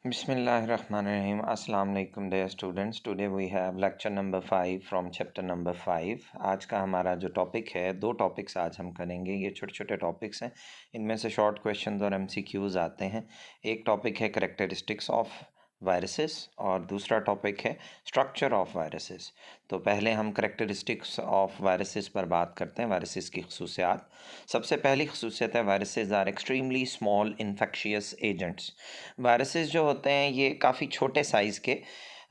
Bismillahirrahmanirrahim. Assalamu alaikum dear students. Today we have lecture number 5 from chapter number 5. आज का हमारा जो topic है, दो टॉपिक्स आज हम करेंगे। ये छोटे छोटे टॉपिक्स हैं, इनमें से शॉर्ट क्वेश्चंस और एमसीक्यूज आते हैं। एक टॉपिक है करेक्टरिस्टिक्स ऑफ वायरसेस और दूसरा टॉपिक है स्ट्रक्चर ऑफ वायरसेस। तो पहले हम करेक्टरिस्टिक्स ऑफ वायरसेस पर बात करते हैं, वायरसेस की खसूसियात। सबसे पहली खसूसियत है viruses are extremely small infectious agents. Viruses जो होते हैं ये काफ़ी छोटे साइज़ के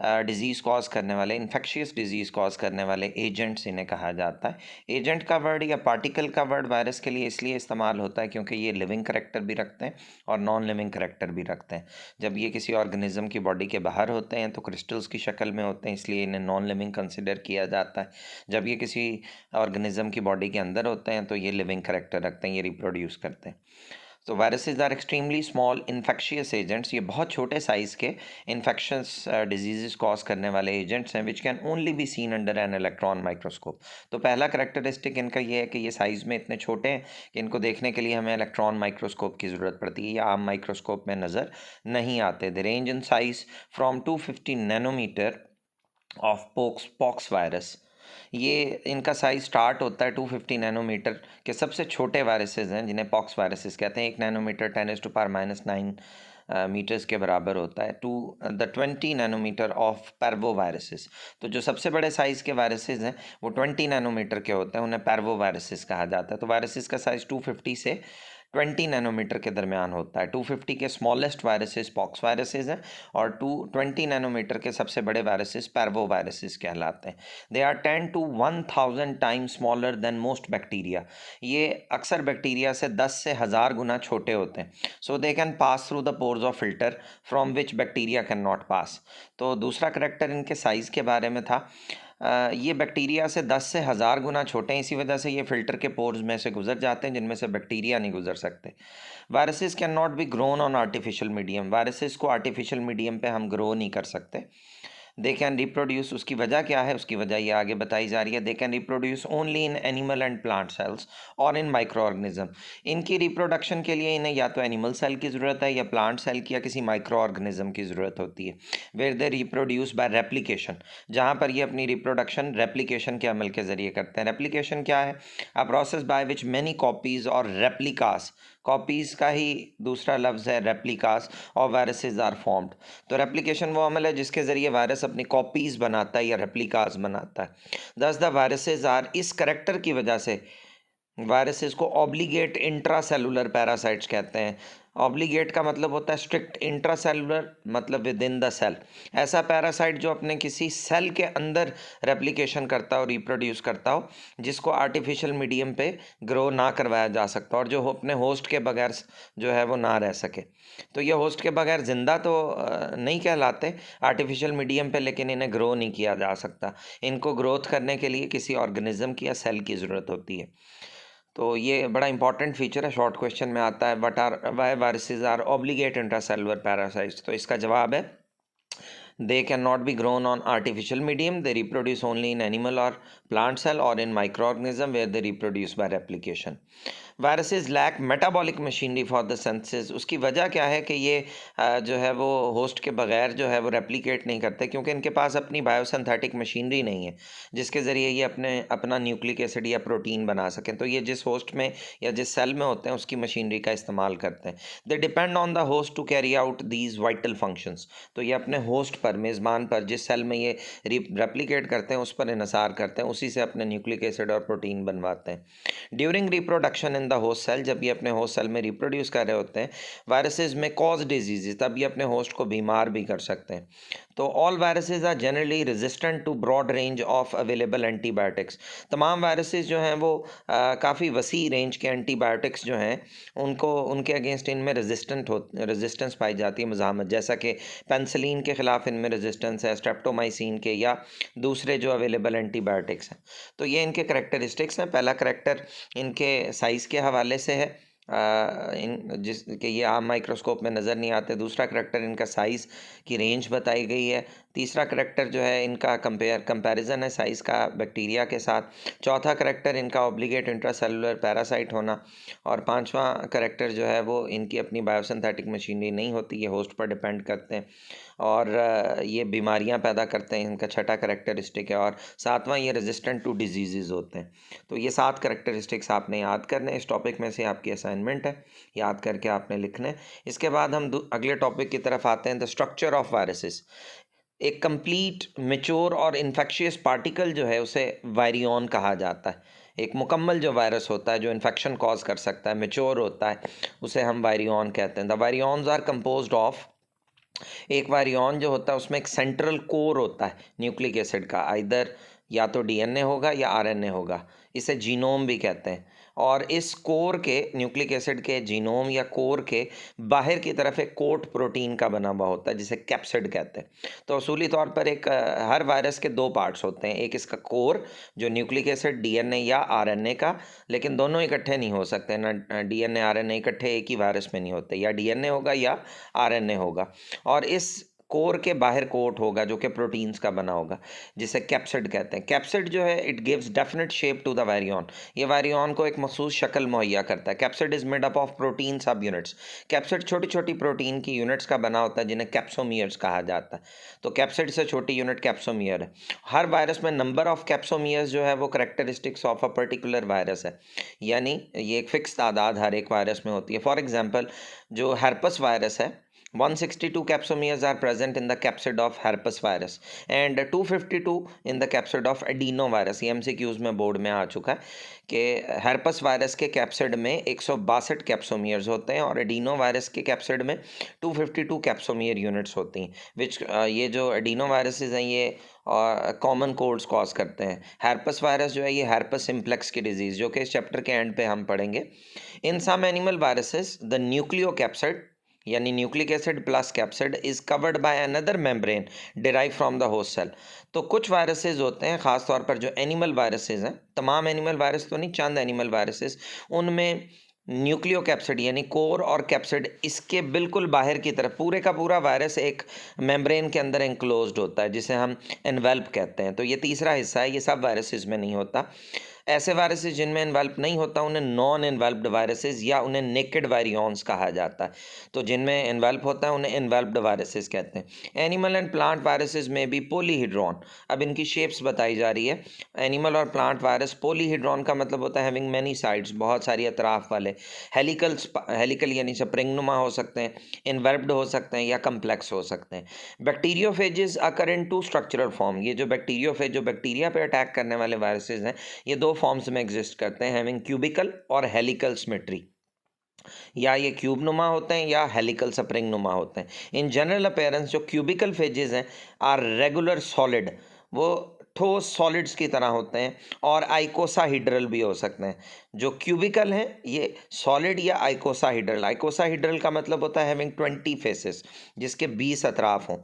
डिज़ीज़ कॉज करने वाले, इन्फेक्शियस डिज़ीज़ कॉज करने वाले एजेंट्स इन्हें कहा जाता है। एजेंट का वर्ड या पार्टिकल का वर्ड वायरस के लिए इसलिए इस्तेमाल होता है क्योंकि ये लिविंग करैक्टर भी रखते हैं और नॉन लिविंग करैक्टर भी रखते हैं। जब ये किसी ऑर्गेनिज्म की बॉडी के बाहर होते हैं तो क्रिस्टल्स की शक्ल में होते हैं, इसलिए इन्हें नॉन लिविंग कंसिडर किया जाता है। जब ये किसी ऑर्गेनिज्म की बॉडी के अंदर होते हैं तो ये लिविंग करैक्टर रखते हैं, ये रिप्रोड्यूस करते हैं। तो viruses are extremely small infectious agents. ये बहुत छोटे साइज़ के इन्फेक्शंस डिजीज़ कॉज करने वाले एजेंट्स हैं which can only be seen under an electron microscope. तो पहला करेक्टरिस्टिक इनका ये है कि ये साइज़ में इतने छोटे हैं कि इनको देखने के लिए हमें इलेक्ट्रॉन माइक्रोस्कोप की ज़रूरत पड़ती है, या आम माइक्रोस्कोप में नज़र नहीं आते। The range in size from 250 nanometre of pox virus. ये इनका साइज स्टार्ट होता है 250 नैनोमीटर के सबसे छोटे वायरसेस हैं जिन्हें पॉक्स वायरसेस कहते हैं। 1 नैनोमीटर 10⁻⁻⁹ मीटर्स के बराबर होता है to the 20 nanometre of parvo viruses. तो जो सबसे बड़े साइज़ के वायरसेस हैं वो 20 नैनोमीटर के होते हैं, उन्हें पैर्वो वायरसेस कहा जाता है। तो वायरसेस का साइज़ 250 से 20 नैनोमीटर के दरमियान होता है। 250 के स्मॉलेस्ट वायरसेस पॉक्स वायरसेस हैं और 220 नैनोमीटर के सबसे बड़े वायरसेस पैर्वो वायरसेस कहलाते हैं। They are 10 to 1000 times smaller than most bacteria. ये अक्सर बैक्टीरिया से 10 से 1000 गुना छोटे होते हैं। So they can pass through the pores of filter from which bacteria can not pass. तो दूसरा करेक्टर इनके साइज़ के बारे में था। ये बैक्टीरिया से 10 से 1000 गुना छोटे हैं, इसी वजह से ये फिल्टर के पोर्स में से गुजर जाते हैं जिनमें से बैक्टीरिया नहीं गुजर सकते। Viruses can not be grown on artificial medium. Viruses को आर्टिफिशियल मीडियम पे हम ग्रो नहीं कर सकते। दे कैन रिप्रोड्यूस, उसकी वजह क्या है, उसकी वजह ये आगे बताई जा रही है। They can reproduce only in animal and plant cells और इन माइक्रो ऑर्गेनिज्म। इनकी रिप्रोडक्शन के लिए इन्हें या तो एनिमल सेल की ज़रूरत है या प्लांट सेल की या किसी माइक्रो ऑर्गेनिज्म की ज़रूरत होती है। Where they reproduce by replication, जहाँ पर ये अपनी रिप्रोडक्शन रेप्लिकेशन के अमल के ज़रिए करते हैं। रेप्लिकेशन क्या है? A process by which many copies और रेप्लिकास, कॉपीज़ का ही दूसरा लफ्ज़ है रेप्लिकास, और वायरसेस आर फॉर्म्ड। तो रेप्लिकेशन वो अमल है जिसके ज़रिए वायरस अपनी कॉपीज़ बनाता है या रेप्लिकास बनाता है। दस द वायरसेस आर, इस करेक्टर की वजह से वायरसेस को ऑब्लिगेट इंट्रा सेलुलर पैरासाइट्स कहते हैं। ऑब्लिगेट का मतलब होता है स्ट्रिक्ट, इंट्रा सेलुलर मतलब विद इन द सेल। ऐसा पैरासाइट जो अपने किसी सेल के अंदर रेप्लिकेशन करता हो, रिप्रोड्यूस करता हो, जिसको आर्टिफिशियल मीडियम पे ग्रो ना करवाया जा सकता और जो अपने होस्ट के बगैर जो है वो ना रह सके। तो ये होस्ट के बगैर ज़िंदा तो नहीं कहलाते आर्टिफिशियल मीडियम पे, लेकिन इन्हें ग्रो नहीं किया जा सकता। इनको ग्रोथ करने के लिए किसी ऑर्गेनिज्म की या सेल की ज़रूरत होती है। तो ये बड़ा इंपॉर्टेंट फीचर है, शॉर्ट क्वेश्चन में आता है। What are why viruses are obligate intracellular parasites. तो इसका जवाब है they cannot be grown on artificial medium. They reproduce only in animal or plant cell or in microorganism where they reproduce by replication. Viruses lack metabolic machinery for the senses. उसकी वजह क्या है कि ये जो है वो होस्ट के बगैर जो है वो रेप्लिकेट नहीं करते, क्योंकि इनके पास अपनी बायोसिंथेटिक मशीनरी नहीं है जिसके ज़रिए ये अपना न्यूक्लिक एसिड या प्रोटीन बना सकें। तो ये जिस होस्ट में या जिस सेल में होते हैं उसकी मशीनरी का इस्तेमाल करते हैं। They depend on the host to carry out these vital functions. तो ये अपने होस्ट पर, मेज़बान पर, जिस सेल में ये रेप्लिकेट करते हैं उस पर इन्हसार करते हैं, उसी से अपने न्यूक्लिक एसिड और प्रोटीन बनवाते हैं। During reproduction in the host cell, जब ये अपने होस्ट सेल में रिप्रोड्यूस कर रहे होते हैं, वायरसेस में कॉज डिजीज़, तब ये अपने होस्ट को बीमार भी कर सकते हैं। तो all viruses are generally resistant to broad range of available antibiotics. तमाम वायरसेस जो हैं वो काफ़ी वसी रेंज के एंटीबायोटिक्स जो हैं उनके अगेंस्ट इनमें रेजिस्टेंस पाई जाती है, मज़ामत। जैसा कि पेनिसिलिन के ख़िलाफ़ इनमें रेजिस्टेंस है, स्ट्रेप्टोमाइसिन के या दूसरे जो अवेलेबल एंटीबायोटिक्स हैं। तो ये इनके करेक्टरिस्टिक्स हैं। पहला करेक्टर इनके साइज़ के हवाले से है, इन जिसके ये आम माइक्रोस्कोप में नज़र नहीं आते। दूसरा करैक्टर इनका साइज़ की रेंज बताई गई है। तीसरा करैक्टर जो है इनका कंपैरिजन है साइज़ का बैक्टीरिया के साथ। चौथा करैक्टर इनका ऑब्लिगेट इंट्रासेलुलर पैरासाइट होना। और पांचवा करैक्टर जो है वो इनकी अपनी बायोसिंथेटिक मशीनरी नहीं होती, ये होस्ट पर डिपेंड करते हैं और ये बीमारियां पैदा करते हैं, इनका छठा करैक्टरिस्टिक है। और सातवां ये रेजिस्टेंट टू डिजीज़ होते हैं। तो ये 7 करैक्टरिस्टिक्स आपने याद करने, इस टॉपिक में से आपकी असाइनमेंट है, याद करके आपने लिखना है। इसके बाद हम अगले टॉपिक की तरफ आते हैं, द स्ट्रक्चर ऑफ वायरसेस। एक कंप्लीट मेच्योर और इन्फेक्शियस पार्टिकल जो है उसे वायरियन कहा जाता है। एक मुकम्मल जो वायरस होता है जो इन्फेक्शन कॉज कर सकता है, मेच्योर होता है, उसे हम वायरियन कहते हैं। द वायरियंस आर कंपोज्ड ऑफ, एक वायरियन जो होता है उसमें एक सेंट्रल कोर होता है न्यूक्लिक एसिड का, आइदर या तो डीएनए होगा या आरएनए होगा, इसे जीनोम भी कहते हैं। और इस कोर के, न्यूक्लिक एसिड के जीनोम या कोर के बाहर की तरफ एक कोट प्रोटीन का बना हुआ होता है जिसे कैप्सिड कहते हैं। तो असूली तौर पर हर वायरस के 2 पार्ट्स होते हैं, एक इसका कोर जो न्यूक्लिक एसिड डीएनए या आरएनए का, लेकिन दोनों इकट्ठे नहीं हो सकते ना, डीएनए आरएनए इकट्ठे एक ही वायरस में नहीं होते, या डीएनए होगा या आरएनए होगा। और इस कोर के बाहर कोट होगा जो कि प्रोटीन्स का बना होगा जिसे कैप्सिड कहते हैं। कैप्सिड जो है it gives definite shape to the virion, ये वायरियन को एक मखसूस शक्ल मुहैया करता है। Capsid is made up of protein subunits, capsid छोटी छोटी प्रोटीन की यूनिट्स का बना होता है जिन्हें कैप्सोमियर्स कहा जाता है। तो कैप्सिड से छोटी यूनिट कैप्सोमियर है। हर वायरस में नंबर ऑफ कैप्सोमियर्स जो है वो characteristics of a particular virus है, यानी ये एक फिक्स तादाद हर एक वायरस में होती है। फॉर एग्जाम्पल जो herpes वायरस है, 162 capsomeres are present in the capsid of herpes virus and 252 in the capsid of adenovirus। ये MCQs में बोर्ड में आ चुका है कि herpes वायरस के कैप्सिड में 162 कैप्सोमियर्स होते हैं और एडिनो वायरस के कैप्सिड में 252 कैप्सोमियर यूनिट्स होती हैं, विच ये जो एडिनो वायरसेस हैं ये कॉमन कोल्ड्स कॉज करते हैं। herpes वायरस जो है ये herpes सिम्प्लेक्स की डिजीज़, जो कि इस चैप्टर के एंड पे हम पढ़ेंगे। In some animal viruses the nucleocapsid, यानी nucleic acid plus capsid is covered by another membrane derive from the host cell. तो कुछ वायरसेस होते हैं, खासतौर पर जो एनिमल वायरसेस हैं, तमाम एनिमल वायरस तो नहीं, चंद एनिमल वायरसेस, उनमें न्यूक्लियो कैप्सिड यानी कोर और कैप्सिड इसके बिल्कुल बाहर की तरफ पूरे का पूरा वायरस एक मेम्ब्रेन के अंदर एनक्लोज्ड होता है जिसे हम एनवेल्प कहते हैं। तो ये तीसरा हिस्सा है, ये सब वायरसेस में नहीं होता। ऐसे वायरसेस जिनमें इन्वेल्प नहीं होता उन्हें नॉन इन्वेल्प्ड वायरसेस या उन्हें नेकेड वायरियंस कहा जाता है। तो जिनमें इन्वेल्प होता है उन्हें इन्वेल्प्ड वायरसेस कहते हैं। एनिमल एंड प्लांट वायरसेस में भी पोलीहिड्रॉन, अब इनकी शेप्स बताई जा रही है। एनिमल और प्लांट वायरस, पोलीहिड्रॉन का मतलब होता है हैविंग मैनी साइड्स, बहुत सारी अतराफ वाले। हेलिकल यानी स्प्रिंगनुमा हो सकते हैं, इन्वेल्प्ड हो सकते हैं या कम्प्लेक्स हो सकते हैं। बैक्टीरियोफेजेस अकर इन 2 स्ट्रक्चरल फॉर्म, ये जो बैक्टीरियोफेज जो बैक्टीरिया पे अटैक करने वाले वायरसेस हैं ये 2 फॉर्म्स में एग्जिस्ट करते हैं, हैविंग क्यूबिकल और हेलिकल सिमेट्री। या ये क्यूब नुमा होते हैं या हेलिकल स्प्रिंग नुमा होते हैं। इन जनरल अपीयरेंस जो क्यूबिकल फेजेस हैं आर रेगुलर सॉलिड, वो ठोस सॉलिड्स की तरह होते हैं, और आइकोसाहिड्रल भी हो सकते हैं। जो क्यूबिकल हैं ये सॉलिड या आइकोसाहिड्रल, आइकोसाहिड्रल का मतलब होता है हैविंग 20 फेसेस, जिसके 20 अतराफ हों।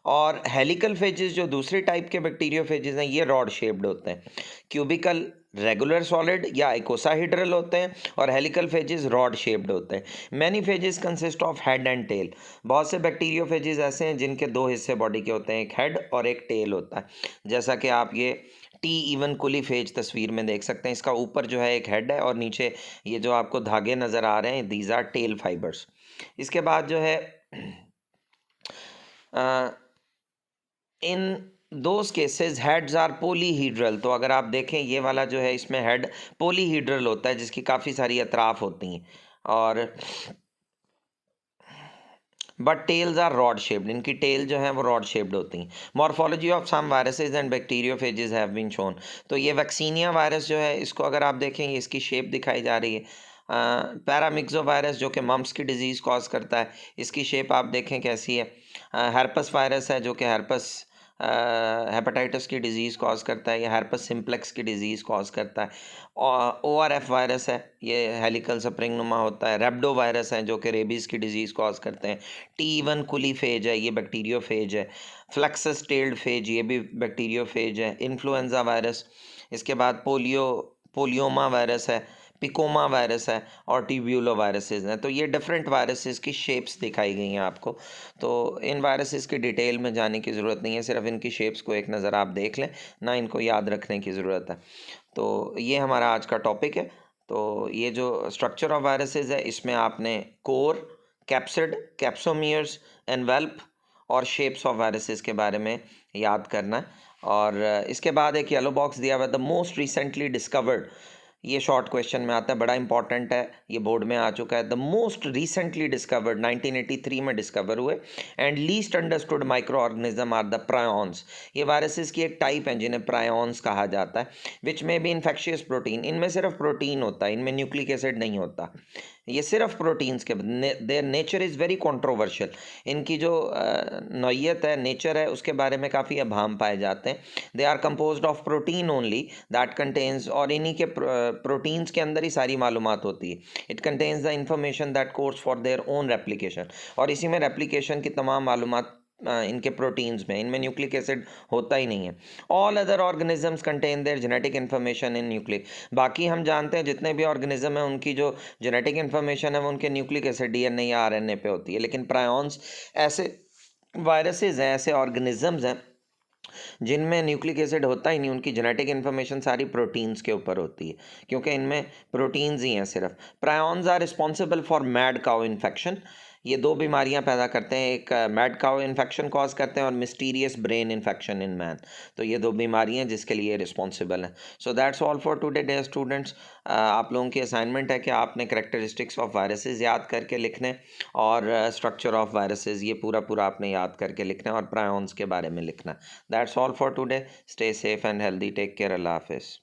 और हेलिकल फेजेस जो दूसरी टाइप के बैक्टीरियोफेजेस हैं ये रॉड शेप्ड होते हैं। क्यूबिकल रेगुलर सॉलिड या आइकोसाहिड्रल होते हैं और हेलिकल फेजेस रॉड शेप्ड होते हैं। Many phages consist of head and tail, बहुत से बैक्टीरियोफेजेस ऐसे हैं जिनके 2 हिस्से बॉडी के होते हैं, एक हेड और एक टेल होता है। जैसा कि आप ये टी इवन कुली फेज तस्वीर में देख सकते हैं, इसका ऊपर जो है एक हेड है और नीचे ये जो आपको धागे नज़र आ रहे हैं दीज आर टेल फाइबर्स। इसके बाद जो है in those cases heads are polyhedral, तो अगर आप देखें ये वाला जो है इसमें हेड पोलीहीड्रल होता है जिसकी काफ़ी सारी अतराफ होती हैं, और but tails are rod shaped, इनकी टेल जो है वो रॉड शेप्ड होती हैं। Morphology of some viruses and bacteriophages have been shown, तो ये वैक्सीनिया वायरस जो है इसको अगर आप देखें इसकी शेप दिखाई जा रही है। पैरामिक्सो वायरस जो कि मम्प्स की डिजीज़ कॉज करता है, इसकी शेप आप देखें कैसी है। herpes वायरस है जो कि herpes हेपेटाइटिस की डिज़ीज़ कॉज करता है, या herpes सिम्प्लेक्स की डिज़ीज़ कॉज करता है। ORF वायरस है, ये हेलिकल स्प्रिंग नुमा होता है। रेब्डो वायरस है जो कि रेबीज़ की डिज़ीज़ कॉज करते हैं। T1 कुली फेज है, ये बैक्टीरियोफेज है। फ्लेक्सस टेल्ड फेज, ये भी बैक्टीरियोफेज है। इन्फ्लुएंजा वायरस, इसके बाद पोलियोमा वायरस है। पिकोमा वायरस है और ट्यूब्यूलो वायरसेस हैं। तो ये डिफरेंट वायरसेस की शेप्स दिखाई गई हैं आपको। तो इन वायरसेस की डिटेल में जाने की ज़रूरत नहीं है, सिर्फ इनकी शेप्स को एक नज़र आप देख लें, ना इनको याद रखने की ज़रूरत है। तो ये हमारा आज का टॉपिक है। तो ये जो स्ट्रक्चर ऑफ वायरसेस है, इसमें आपने कोर, कैप्सिड, कैप्सोमियर्स, एनवेल्प और शेप्स ऑफ वायरसेस के बारे में याद करना है। और इसके बाद एक येलो बॉक्स दिया हुआ है, द मोस्ट रिसेंटली डिस्कवर्ड। ये शॉर्ट क्वेश्चन में आता है, बड़ा इंपॉर्टेंट है, ये बोर्ड में आ चुका है। द मोस्ट रिसेंटली डिस्कवर्ड 1983 में डिस्कवर हुए and least understood microorganism are the prions. ये वायरसेस की एक टाइप है जिन्हें प्रायॉन्स कहा जाता है, विच में भी इन्फेक्शियस प्रोटीन। इनमें सिर्फ प्रोटीन होता है, इनमें न्यूक्लिक एसिड नहीं होता, ये सिर्फ प्रोटीन्स के। Their nature is very controversial. इनकी जो नौइयत है, नेचर है, उसके बारे में काफ़ी अभाम पाए जाते हैं। They are composed of protein only that contains, और इन्हीं के प्रोटीन्स के अंदर ही सारी मालूमात होती है। It contains the information that codes for their own replication, और इसी में रेप्लिकेशन की तमाम मालूमात इनके प्रोटीन्स में, इनमें न्यूक्लिक एसिड होता ही नहीं है। All other organisms contain there genetic information in nucleic. बाकी हम जानते हैं जितने भी ऑर्गेनिज्म हैं उनकी जो जेनेटिक इन्फॉर्मेशन है वो उनके न्यूक्लिक एसिड, डीएनए या आरएनए पे होती है। लेकिन प्रायॉन्स ऐसे वायरसेस हैं, ऐसे ऑर्गेनिजम्स हैं जिनमें न्यूक्लिक एसिड होता ही नहीं, उनकी जेनेटिक इन्फॉर्मेशन सारी प्रोटीन्स के ऊपर होती है, क्योंकि इनमें प्रोटीन्स ही हैं सिर्फ। Prions are responsible for mad cow infection. ये दो बीमारियां पैदा करते हैं, एक मैड काउ इन्फेक्शन कॉज करते हैं और mysterious brain infection in man. तो ये दो बीमारियां जिसके लिए रिस्पॉन्सिबल हैं। So that's all for today day students. आप लोगों की असाइनमेंट है कि आपने करेक्टरिस्टिक्स ऑफ वायरसेस याद करके लिखने और स्ट्रक्चर ऑफ वायरसेस ये पूरा पूरा आपने याद करके लिखना है और प्रायॉन्स के बारे में लिखना। That's all for today. Stay safe and healthy. Take care. Allah Hafiz.